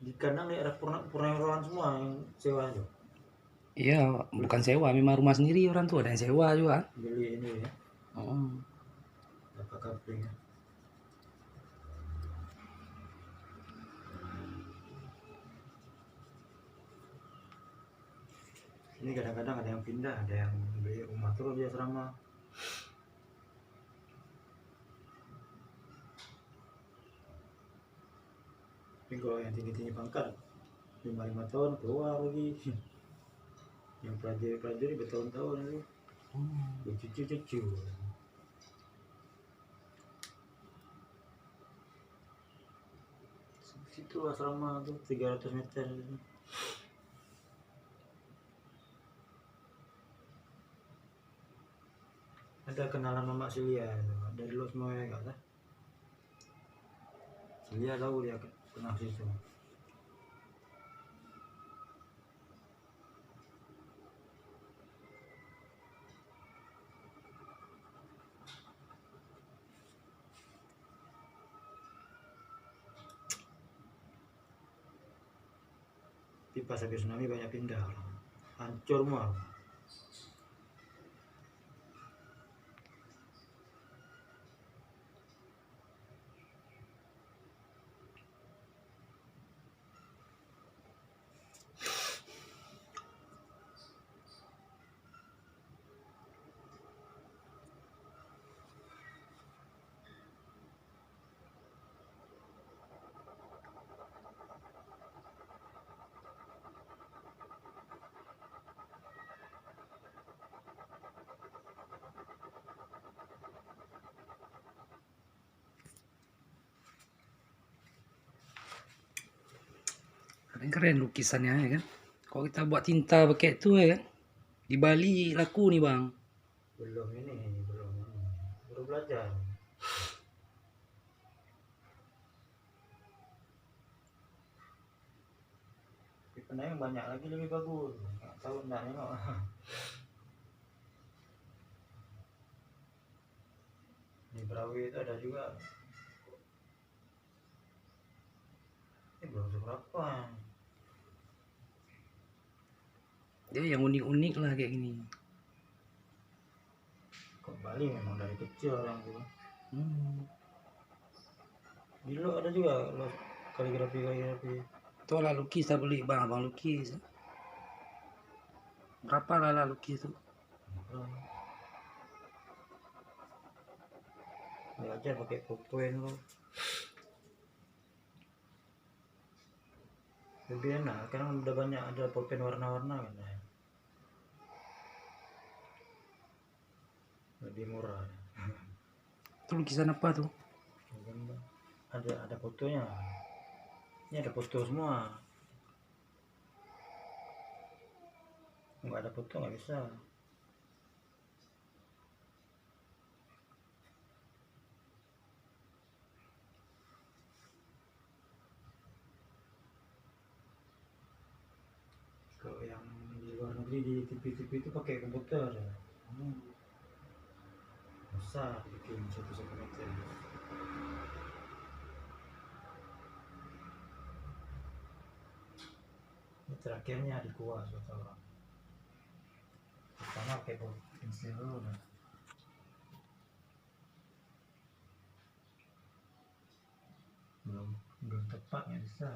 Di kandang ada purna semua yang sewa itu. Iya, bukan sewa, memang rumah sendiri orang tua, ada yang sewa juga. Beli ini ya, Oh. dapat kapling ya. Ini kadang-kadang ada yang pindah, ada yang beli rumah terus dia selama. Tapi kalau yang tinggi-tinggi pangkat 5 tahun keluar lagi. Yang pelajari bertahun-tahun itu bercucu-cucu. Situ asrama tuh 300 meter gitu. Ada kenalan Mama Silia dari lu semua ya kata. Silia tahu dia kenal situ. Tapi pas habis tsunami banyak pindah, hancur semua. Keren lukisannya ya kan. Kalau kita buat tinta pakai itu ya kan. Di Bali laku nih bang. Belum baru belajar. Di Penang banyak lagi lebih bagus. Nggak tahu enggak nengok. Di Berawi itu ada juga. Ini belum seberapa. Dia yang unik-unik lah kayak gini. Kok Bali memang dari kecil orang tuh. Dulu ada juga kaligrafi. Itu lah lukis tak beli bang, abang lukis. Berapa lah lukis itu? Belajar pakai pulpen lo. Lebih enak, sekarang udah banyak ada pulpen warna-warna kan ya. Lebih murah. Itu lukisan apa tuh? Ada fotonya. Ini ada foto semua. Nggak ada foto nggak bisa. Kalau yang di luar negeri di TV-TV itu pakai komputer ya. Besar bikin 1 meter. Ini terakhirnya di kuah suatu orang. Pertama pakai pensil dulu nah. Belum tepat nggak bisa.